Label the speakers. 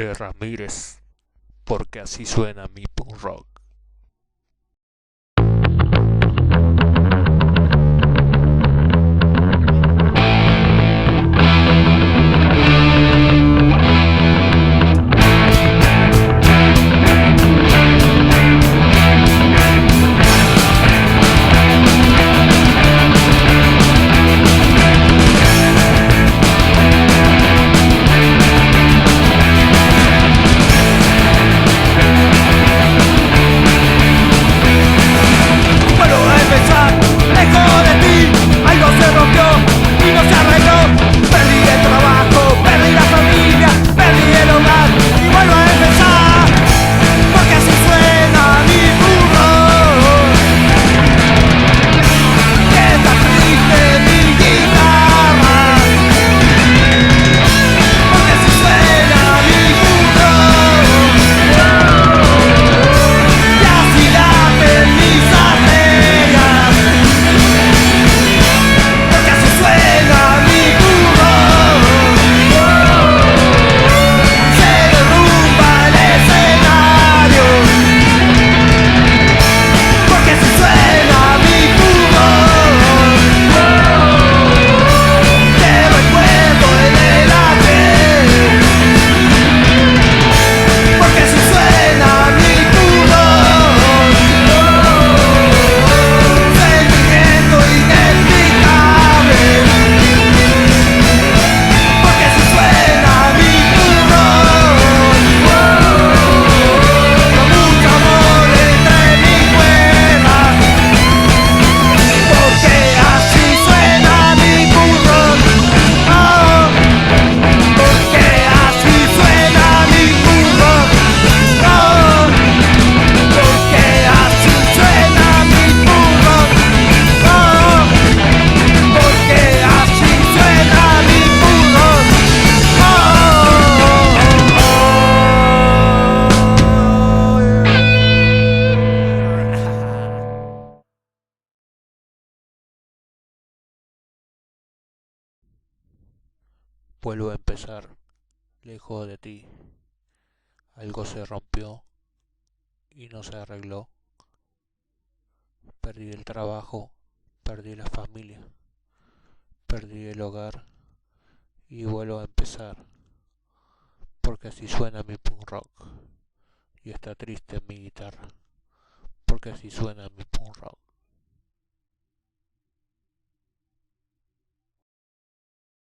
Speaker 1: de Ramírez, porque así suena mi punk rock. Vuelvo a empezar, lejos de ti. Algo se rompió y no se arregló. Perdí el trabajo, perdí la familia, perdí el hogar y vuelvo a empezar. Porque así suena mi punk rock. Y está triste mi guitarra. Porque así suena mi punk rock.